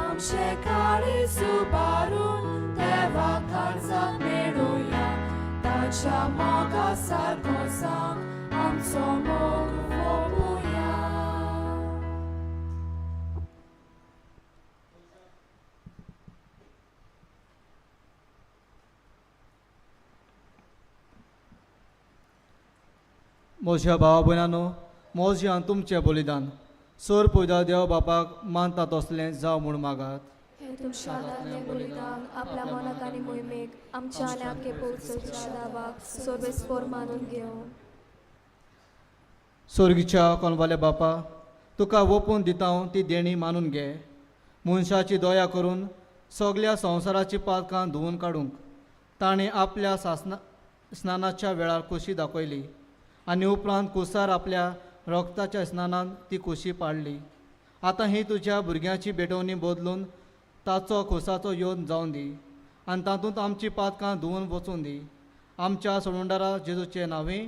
आमचे काळीज उबारून देवा काळजाक मेळुया ताच्या मोगा सारको जावंक आमचो मोग ओपुया म्हज्या भावा भयणांनो मोजी हांव तुमचें बलिदान सोर पयदा देव बापाक मानता तसलें जावं म्हूण मागात हे तुमच्या हातांतलें बलिदान आपल्या मनाक आनी मोहिमेक आमच्या आनी आमगे पोवचोच्या लावाक सोबेस्पोर मानून घेवं स्वर्गीच्या कोणवाले बापा तुका ओपून दिता हांव ती देणी मानून घे मनशाची दया करून सगल्या संवसाराची पातकां धुवन काडूंक ताणें आपल्या स्नानाच्या वेळार खोशी दाखयली आनी उपरांत कुसार आपल्या रक्ताच्या स्नानान ती खोशी पाडली आतां ही तुज्या भुरग्याची भेटवणी बदलून ताचो खोसाचो योद जावन दी आनी तातूंत आमची पातकां धुवन वचून दी आमच्या सोडवंडारा जेजूचे नांवे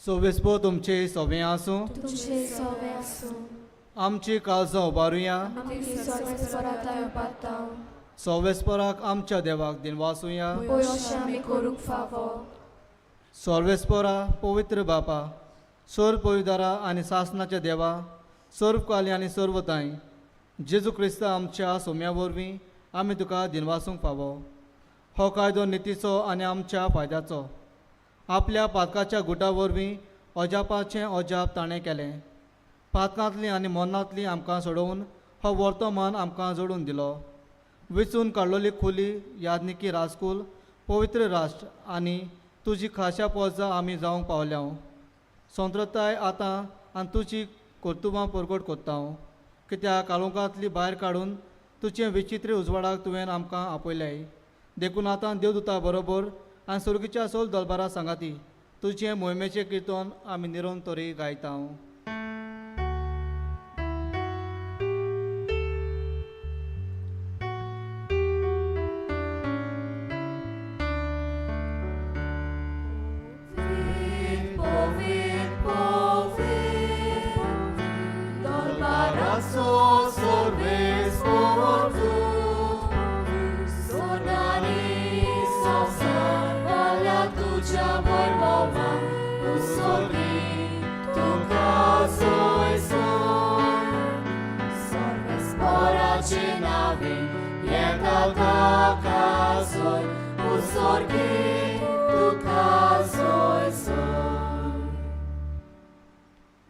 सोबेस्पो तुमचे सवें आसूं तुमचे सवें आसूं आमची काळजां उबारुया आमची सर्वेस्पराताय पातां सोवेस्पराक आमच्या देवाक दिनवासुया अशें आमी करूंक फावो सर्वेस्परा पवित्र बापा सर्व पविदारा आनी सासनाच्या देवा सर्व काली आनी सर्वताय जेजू क्रिस्त आमच्या सोम्या वरवीं आमी तुका दिनवासूंक फावो हो कायदो नितीचो आनी आमच्या फायद्याचो आपल्या पातकाच्या गुटा वरवीं अजापाचें अजाप ताणें केलें पातकांतलीं आनी मनांतलीं आमकां सोडोवन हो वर्तमान आमकां जोडून दिलो वेचून काडलोली खुली यादनिकी राजकूल पवित्र राष्ट्र आनी तुजी खाशा पोजा आमी जावंक पावल्या संत्रताय आतां आनी तुजी कर्तुबां परगट कोत्ता कित्याक काळुंकांतली भायर काडून तुजें विचित्र उजवाडाक तुवें आमकां आपयल्याय देखून आतां देवदूता बरोबर आनी सुर्गीच्या सोल दरबारा सांगाती तुजें मोहिमेचें किर्तन आमी निरंतरी गायता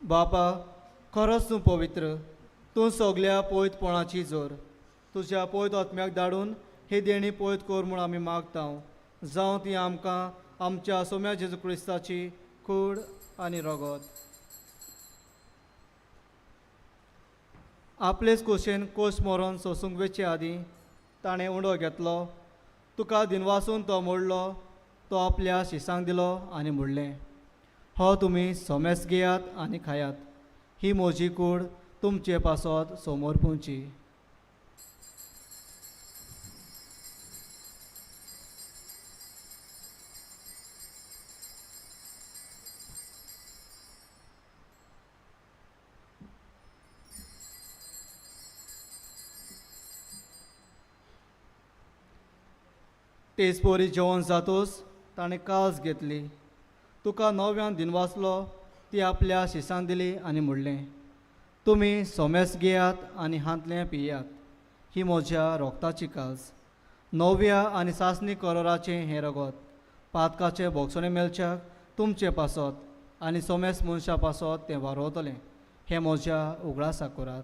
बापा खरोच तूं पवित्र तूं सगल्या पवित्रपणाची जोर तुज्या पवित्र आत्म्याक धाडून ही देणी पवित्र कर म्हूण आमी मागता जावं ती आमकां आमच्या सोम्या जेजू क्रिस्ताची कूड आनी रगत आपलेच खोशेन कोश मरोन सोसूंक वेचे आदीं ताणें उंडो घेतलो तुका दिनवासून तो मोडलो तो आपल्या शिसांक दिलो आनी मोडलें हो तुमी सोमेस घेयात आनी खायात ही म्हजी कूड तुमचे पासत समोर पोवची तेच पोरी जेवण जातोच ताणें कास घेतली तुका नव्यान दिनवासलो ती आपल्या शिसांक दिली आनी म्हणलें तुमी सोमेस घेयात आनी हांतलें पियात. ही म्हज्या रोगताची कास. नव्या आनी सासणी करोराचें हें रगत पातकाचे बोगसणे मेलच्याक तुमचे पासत आनी सोमेस मनशा पासत तें वारोवतलें. हें म्हज्या उगडासा करात.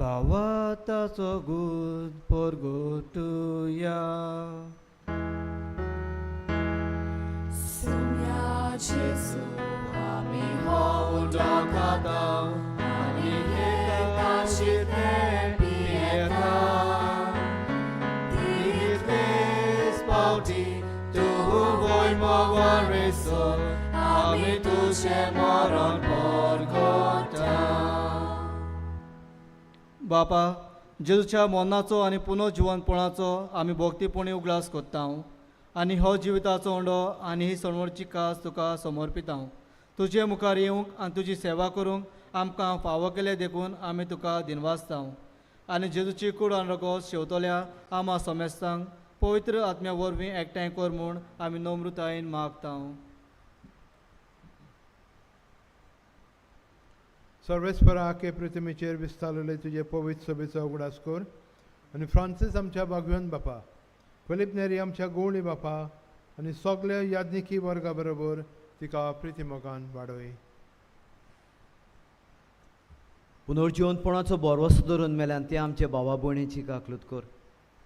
Bawa taso good porgotuya. Sumia Jesu ami ho udakata ani heka chite pieta. Tis pauti tu voi movareso ami tuche moron porgota. बापा जेजूच्या मोन्नाचो आनी पुनर्जिवनपणाचो आमी भोक्तीपणी उगडास कोत्ता आनी हो जिविताचो ओंडो आनी ही सणवडची कास तुका समर्पिता. तुजे मुखार येवंक आनी तुजी सेवा करूंक आमकां फावो केले देखून आमी तुका दिनवासता. आनी जेजूची कूड आनी रगत शेवतल्या आमा सोमेस्तांक पवित्र आत्म्या वरवीं एकठांय कर म्हूण आमी नम्रतायेन मागता. सर्वेस्परा के पृथ्वीचेर विस्तारलेले तुझे पवित्र सभेचो उगडास कर आनी फ्रांसीस आमच्या भागवंत बापा, फिलीप नेरी आमच्या गवळी बापा आनी सगळ्या याज्ञिकी वर्गा बरोबर तिका प्रितीमोगान वाडय. पुनर्जिवनपणाचो बोरवोसो धरून मेल्यान ते आमचे भावा भयणीची काकलूत कर.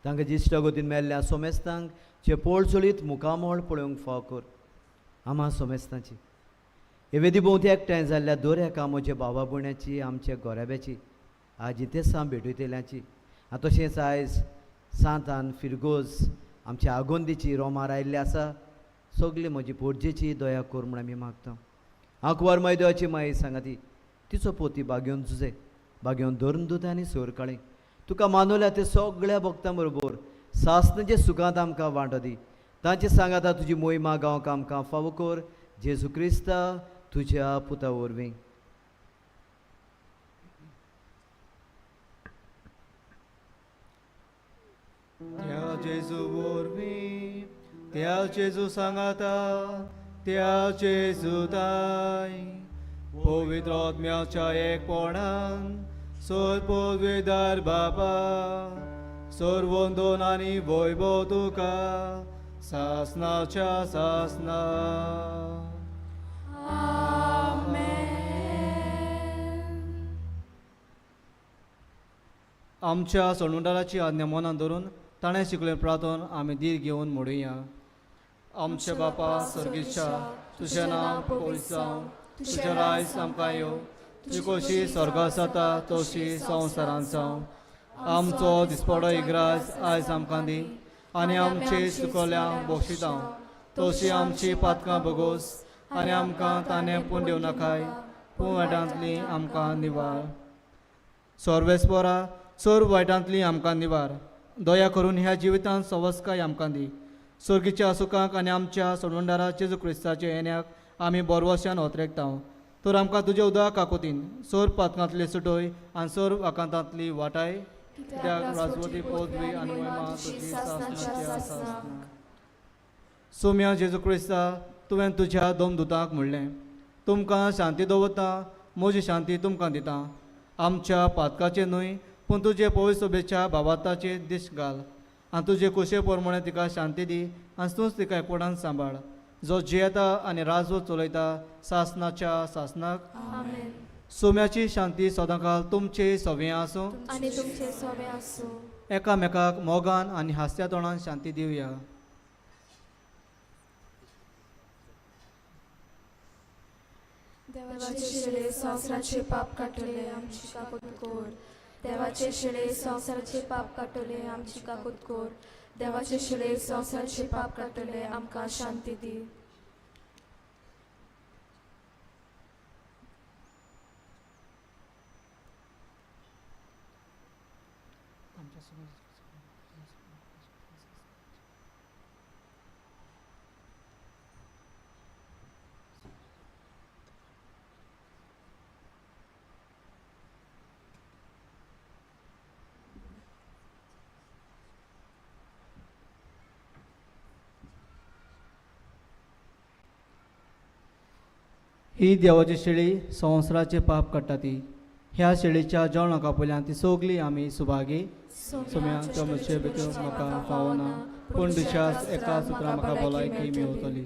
तांकां जिश्ट गोतीन मेल्ल्या सोमेस्तांक चे पोळचोळीत मुखामोळ पळोवंक फाव कर. आमा सोमेस्तांची हे वेदी भोवती एकठांय जाल्ल्या दर एका म्हजे भावा भयण्याची आमच्या गोऱ्याब्याची आज इथे साम भेटयतेल्यांची तशेंच आयज सांतान फिरगोज आमच्या आगोंदीची रोमार आयिल्ली आसा. सगळी म्हजी पोरजेची दया कर म्हूण आमी मागता. आंकवार मैदवाची माई सांगाती तिचो पोती बागेवन झुजे बागेवन धरून दुता आनी सोर काळी तुका मानवल्या ते सगळ्या भक्तां बरोबर सासणाचे सुखांत आमकां वांटो दी. तांचे सांगाता तुजी मोहिमा गावंक आमकां फावो कर. जेजू क्रिस्ता तुझ्या पुता वरवीं. त्या जेजू वरवीं त्या जेजू सांगाता त्या जेजू ताई पवित्र आत्म्याच्या एकपणान सोर पदवीदार बापा सर्वोंदोन आनी वैभव तुका सासनाच्या सासना. आमच्या सणुंडाराची आज्ञा मनान धरून ताणें शिकलें प्रार्थन आमी दीर घेवन म्हणुया. आमचे बापा सर्गीच्या तुजें नांव पवित्र जावं, तुजें रायज आमकां येवं, तुजी कशी स्वर्गांत जाता तशी संवसारांत जावं. आमचो दिसपडो इग्राज आयज आमकां दी आनी आमची चुकल्यांक बक्षिता तशी आमची पातकां बगोस आनी आमकां ताणें पूण दिवं नाकाय पूण वायटांतली आमकां निवार. सर्वेस्परा चोर वायटांतली आमकां निवार. दया करून ह्या जिवितांत सवस्काय आमकां दी. सर्गीच्या सुखांक आनी आमच्या सणवंडारा जेजू क्रिस्ताच्या येण्याक आमी बोरवश्यान ओतरेकता. तर आमकां तुजे उदक काकोतीन सोर पातकांतली सुटोय आनी सोर वाकांतांतली वाटाय. कित्याक राजवटी पदवी आनी महिमा तुजी सासणाची आसा. सोम्या जेजू क्रिस्ता तुवें तुज्या दोन दुतांक म्हणलें तुमकां शांती दवरता म्हजी शांती तुमकां दिता. आमच्या पातकाचे न्हय पूण तुजे पवित्र सभेच्या भावार्थाचे दिश घाल आनी तुजे कुशे प्रमाणे तिका शांती दी आनी तूंच तिका एकवटान सांबाळ. जो जियेता आनी राजवट चलयता सासणाच्या सासणाक. सोम्याची शांती सदांकाळ तुमचे सवे आसूं आनी तुमचे सवे आसूं. एकामेकाक मोगान आनी हास्या तोंडान शांती दिवया. देवाचे शिळे संवसाराचे पाप काटले आमची काकूत कोर. देवाचे शिळे संवसाराचे पाप काटले आमची काकूत कोर. देवाचे शिळे संवसाराचे पाप काटले आमकां शांती दी. ती देवाची शेळी संवसाराचे पाप काडटा ती. ह्या शेळीच्या जेवणाका पयल्यान ती सोगली आमी सुभागी सोम्या चमचे भितर म्हाका पावना पूण दिशास एका सुत्रा म्हाका भलायकी मेळटली.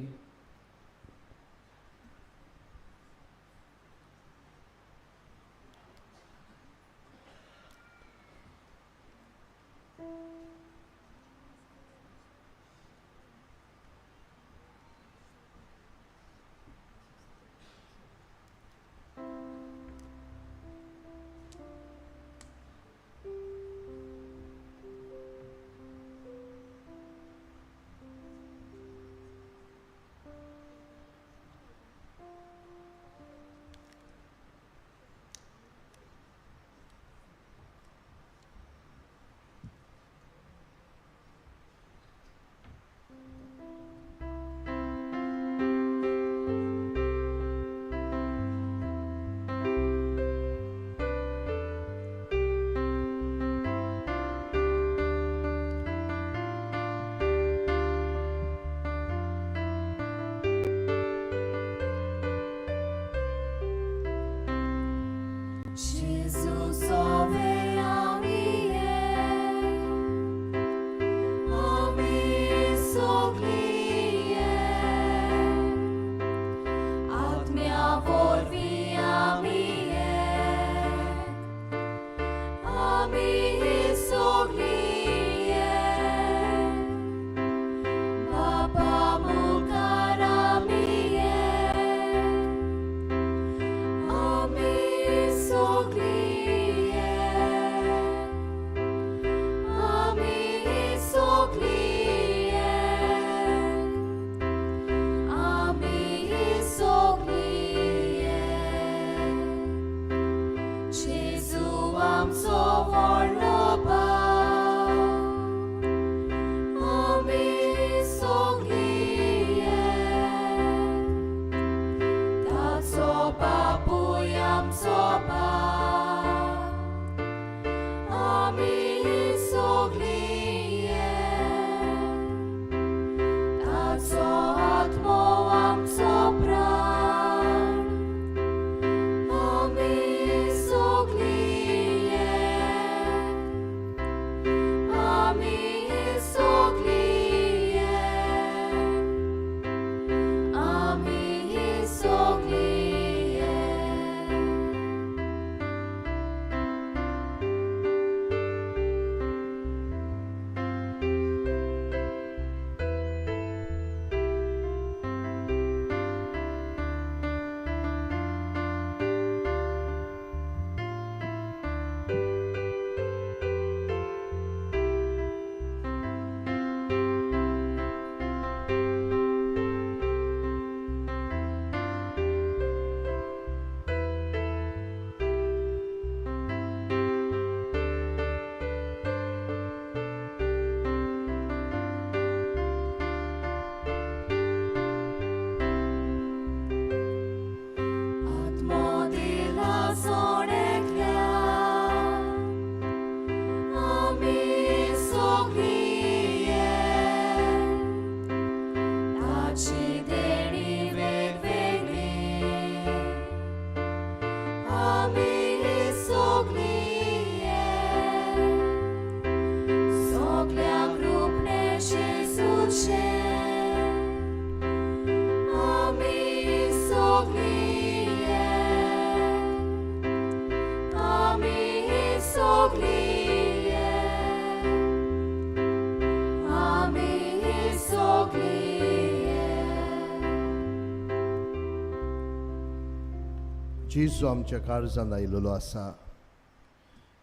जेजू आमच्या काळजांत आयिल्लो आसा.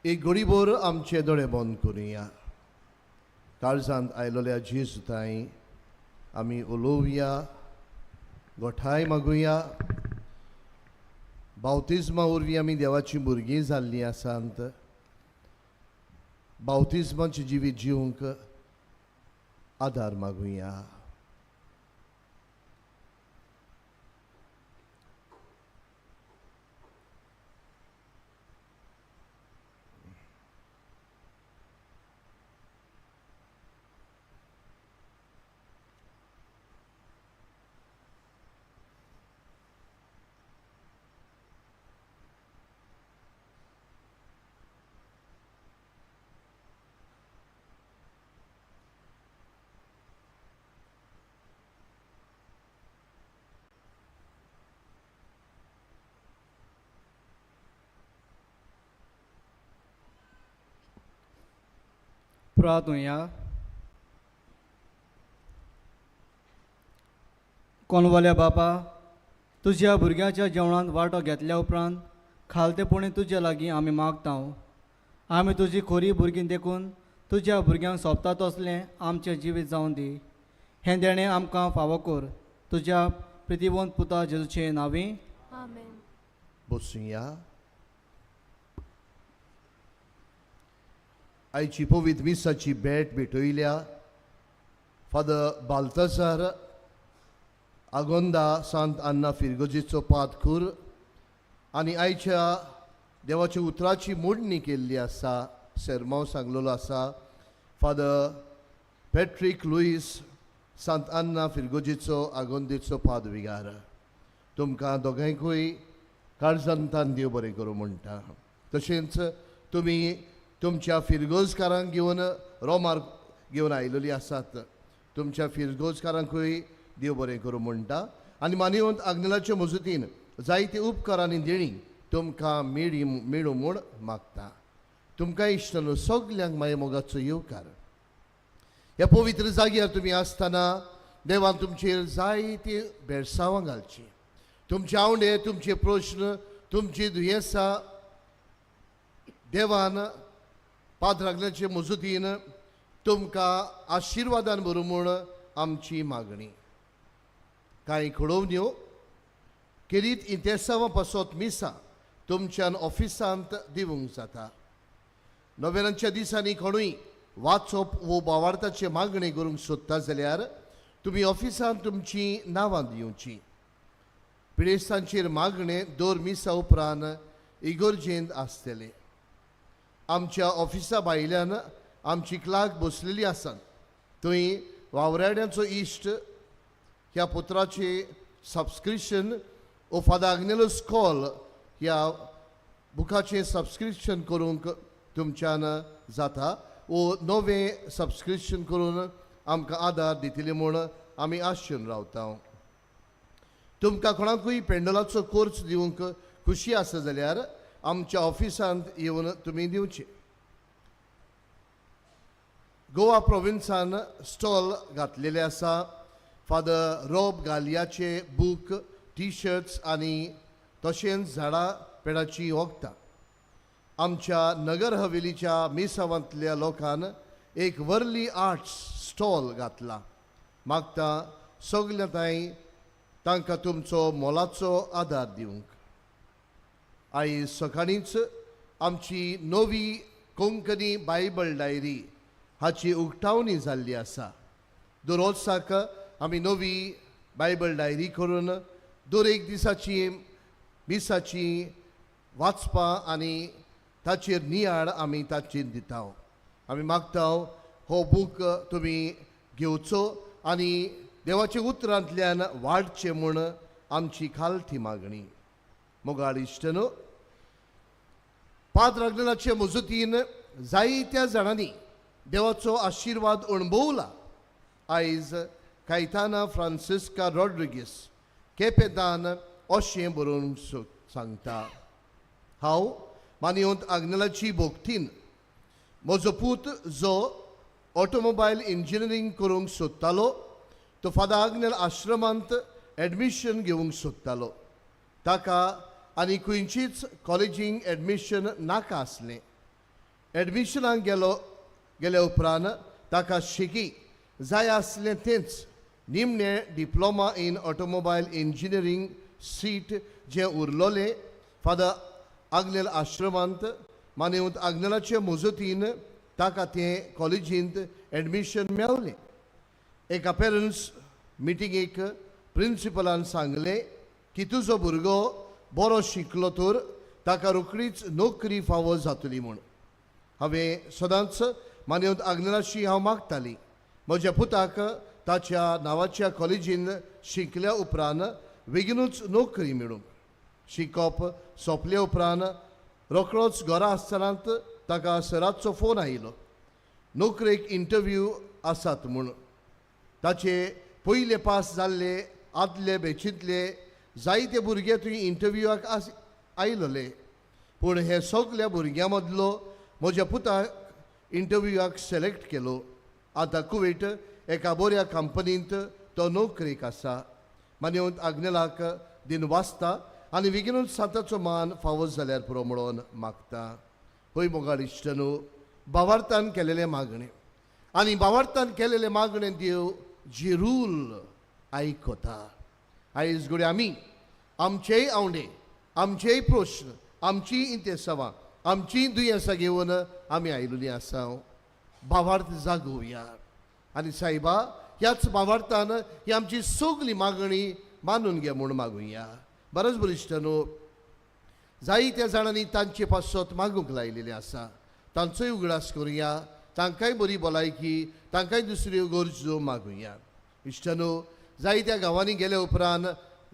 एक घडीभर आमचे दोळे बंद करुया. काळजांत आयिल्ल्या जेजू ताई आमी उलोवया, गोठाय मागुया. बावतिजमा वरवीं आमी देवाची भुरगीं जाल्लीं आसात. बावतिजमाचें जिवीत जिवंक आदार मागुया. प्रार्थूया. कोणवल्या बापा, तुज्या भुरग्याच्या जेवणांत वांटो घेतल्या उपरांत खालतेपणी तुज्या लागीं आमी मागता. आमी तुजी खोरी भुरगीं देखून तुज्या भुरग्यांक सोबता तसलें आमचें जिवीत जावन दी. हें देणें आमकां फावो कर. तुज्या प्रितीवंत पुता जेजूचे नांवी. आमेन. बसूया. आयची पवित्र मिसाची भेट भेटयल्या फादर बाल्तासार आगोंदा सांत आन्ना फिरगोजीचो पादकूर आनी आयच्या देवाच्या उतराची मोडणी केल्ली आसा. सेर्मांव सांगलेलो आसा फादर पॅट्रीक लुईस सांत आन्ना फिरगोजीचो आगोंदेचो पादविगार. तुमकां दोगांयकूय काळजांतान देव बरें करूं म्हणटा. तशेंच तुमी तुमच्या फिरगोजकारांक घेवन रोमार घेवन आयिल्लीं आसात. तुमच्या फिरगोजकारांकूय देव बरें करूं म्हणटा. आनी मानिवंत आग्नेलाच्या मजतीन जायते उपकार आनी देणी तुमकां मेळूं म्हूण मागता. तुमकां इश्ट न्हू सगल्यांक माये मोगाचो येवकार. ह्या पवित्र जाग्यार तुमी आसतना देवान तुमचेर जायती भेरसांवां घालची. तुमचे आवडे, तुमचे प्रश्न, तुमची दुयेंसां देवान पाद्रागल्याचे मजतीन तुमकां आशिर्वादान भरूं म्हूण आमची मागणी. कांय घडोवण्यो केरीत इंतेसांवां पासत मिसा तुमच्यान ऑफिसांत दिवंक जाता. नोवेनांच्या दिसांनी कोणूय वाचप वो भावार्थाचे मागणी करूंक सोदता जाल्यार तुमी ऑफिसांत तुमची नांवां दिवची. पिडेस्तांचेर मागणे 2 मिसा उपरांत इगोर्जेंत आसतले. आमच्या ऑफिसा भायल्यान आमची क्लार्क बसलेली आसात. थंय वावराड्यांचो इश्ट ह्या पुत्राचे सबस्क्रिप्शन ओ फादर आग्नेलो स्कॉल ह्या बुकाचें सबस्क्रिप्शन करूंक तुमच्यान जाता. वो नवें सबस्क्रिप्शन करून आमकां आदार दितले म्हूण आमी आशेन रावता. तुमकां कोणाकूय पेंडलाचो कोर्स दिवंक खुशी आसा जाल्यार आमच्या ऑफिसांत येवन तुमी दिवचे. गोवा प्रोविन्सान स्टॉल घातलेले आसा. फादर रॉब गालियाचे बूक, टी शर्ट्स आनी तशेंच झाडां पेडाची वखदां. आमच्या नगर हवेलीच्या मिसावांतल्या लोकान एक वर्ली आर्ट्स स्टॉल घातला. मागता सगल्या ताईं तांकां तुमचो मोलाचो आदार दिवंक. आयज सकाळींच आमची नवी कोंकणी बायबल डायरी हाची उक्तावणी जाल्ली आसा. दर वर्साक आमी नवी बायबल डायरी करून दर एक दिसाची मिसाची वाचपां आनी ताचेर नियाळ आमी ताचेर दिता. आमी मागता हो बूक तुमी घेवचो आनी देवाच्या उतरांतल्यान वाडचे म्हूण आमची खालती मागणी. मोगाळ इश्टनो, पाद्रागणाचे मजतीन जायत्या जाणांनी देवाचो आशिर्वाद अणभवला. आयज कायताना फ्रांसिस्का रॉड्रिगीस केपेदान अशें बरोवन सांगता. हांव मानिवंत आग्नेलाची भोगतीन म्हजो पूत जो ऑटोमोबायल इंजिनियरींग करूंक सोदतालो तो फादर आग्नेल आश्रमांत एडमिशन घेवंक सोदतालो. ताका आनी खंयचीच कॉलेजींक एडमिशन नाका आसलें. एडमिशनाक गेले उपरांत ताका शिकी जाय आसलें तेंच निमणें diploma in automobile engineering seat जें उरलोलें फादर आग्नेल आश्रमांत मानिवंत आग्नेलाचे मजतीन ताका तें कॉलेजींत एडमिशन मेळ्ळें. एका पेरंट्स मिटिंगेक प्रिंसिपलान सांगलें की तुजो भुरगो बरो शिकलो तर ताका रोखडीच नोकरी फावो जातली म्हूण. हांवें सदांच मानिवंत आग्नेलाची हांव मागताली म्हज्या पुताक ताच्या नांवाच्या कॉलेजीन शिकल्या उपरांत बेगीनूच नोकरी मेळूंक. शिकप सोंपले उपरांत रोखडोच घरा आसतनाच ताका सराचो फोन आयलो. नोकरेक इंटरव्यू आसात म्हूण. ताचे पयले पास जाल्ले आदले बेचींतले जायते भुरगे थंय इंटरव्यूआक आयलोले. पूण हे सगल्या भुरग्यां मदलो म्हज्या पुताक इंटरव्यूआक सिलेक्ट केलो. आतां कुवेट एका बऱ्या कंपनींत तो नोकरेक आसा. मानिवंत आग्नेलाक दिन वाचता आनी बेगीनूच सांताचो मान फावो जाल्यार पुरो म्हणून मागता. होय मोगाळ इश्टनू, भावार्थान केलेले मागणे आनी भावार्थान केलेले मागणे देव जिरूल आयकता. आयज घडये आमी आमचेय आवडे, आमचेय प्रश्न, आमची इंतेसावां, आमची दुयेंसां घेवन आमी आयिल्लीं आसा. भावार्थ जागोवया आनी सायबा ह्याच भावार्थान ही आमची सगली मागणी मानून घे म्हूण मागुया. बरोच बरिश्टनू, जायत्या जाणांनी तांचे पासत मागूंक लायलेले आसा. तांचोय उगडास करुया, तांकांय बरी भलायकी, तांकांय दुसऱ्यो गरजो मागुया. इश्टनू, जायत्या गांवांनी गेले उपरांत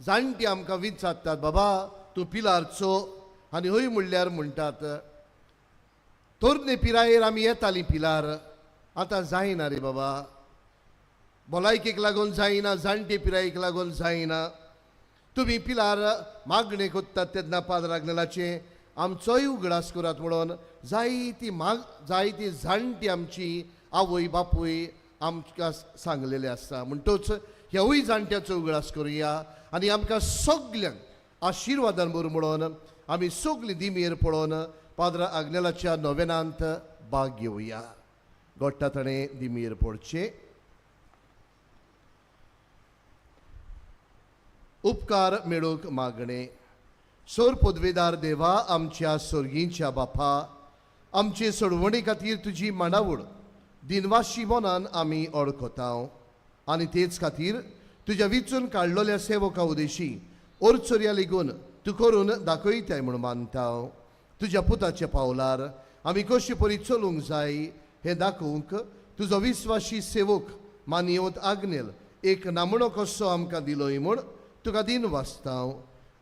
जाणटी आमकां विचारतात, बाबा तूं पिलारचो, आनी हय म्हणल्यार म्हणटात तोरणे पिरायेर आमी येतालीं पिलार, आतां जायना रे बाबा. भलायकेक लागून जायना, जाणटे पिरायेक लागून जायना. तुमी पिलार मागणे कोत्तात तेन्ना पाद्र आग्नेलाचे आमचोय उगडास करात म्हणून जायती जाणटी आमची आवय बापूय आमकां सांगलेले आसा. म्हणटूच ह्यावूय जाणट्याचो उगडास करुया आनी आमकां सगल्यांक आशिर्वादान बरो म्हणून आमी सगलीं दिमेर पळोवन पाद्र आग्नेलाच्या नोवेनांत भाग घेवया. गोट्टा ताणें दिमेर पडचे. उपकार मेळूंक मागणे. सोर पदवेदार देवा, आमच्या सर्गींच्या बापा, आमचे सोडवणे खातीर तुजी मांडावळ दिनवाशी मनान आमी ओळखतांव आनी तेच खातीर तुज्या विचून काडलेल्या सेवका उदेशी ओरचोऱ्या लेगून तूं करून दाखयताय म्हूण मानतांव. तुज्या पुताच्या पावलार आमी कशे परी चलूंक जाय हें दाखोवंक तुजो विस्वाशी सेवक मानियेवंत आग्नेल एक नामणो कसो आमकां दिलोय म्हूण तुका दिन वाचतांव.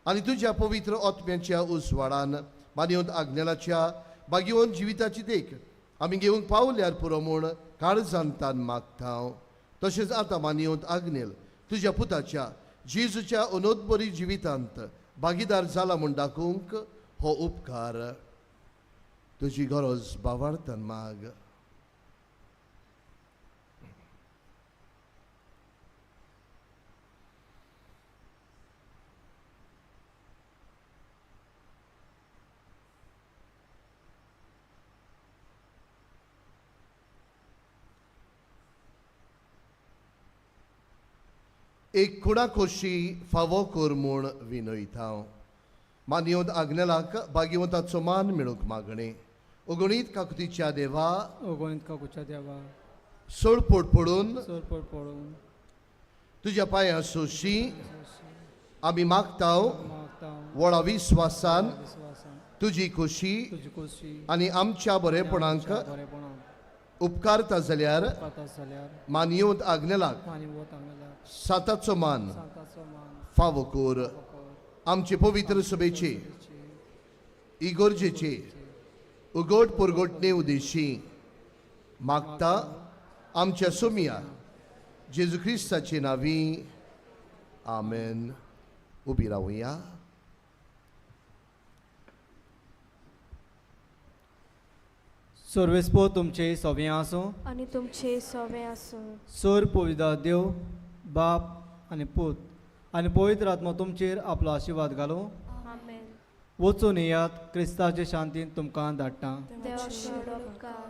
आनी तुज्या पवित्र आत्म्याच्या उजवाडान मानियेवंत आग्नेलाच्या भाग्यवंत जिविताची देख आमी घेवंक पावल्यार पुरो म्हूण काळजांतान मागतांव. तशेंच आतां मानियेवंत आग्नेल तुज्या पुताच्या जेजूच्या अनोदबरी जिवितांत भागीदार जाला म्हूण दाखोवंक हो उपकार तुजी गरज भावार्थान माग. एक खुणा खोशी फावो कर म्हूण विनयतांव. मानियेवंत आग्नेलाक भाग्यवंताचो मान मेळूंक मागणे. अगणीत काकुतीच्या देवा, अगणीत काकुच्या देवा, सोडपोट पडून पडून तुज्या पांयां सोशी आमी मागतांव. व्हडा विस्वासान तुजी खोशी आनी आमच्या बरेपणांक उपकारता जाल्यार मानियेवंत आग्नेलाक साताचो मान फावो कर. आमचे पवित्र सभेचे इगोर्जेचे उगोट पुरगोटणे उदेशी मागता आमच्या सोमिया जेजू क्रिस्ताचे नावी. आमेन. उबी रावया. सर्वेस्पो तुमचे सोबे आसूं आनी तुमचे सोबे आसूं. सोर पवित्र देव, बाप आनी पूत आनी पवित्र आत्मा तुमचेर आपलो आशिर्वाद घालो. आमेन. वचून येयात, क्रिस्ताचे शांतीन तुमकां धाडटा. देवा उपकार.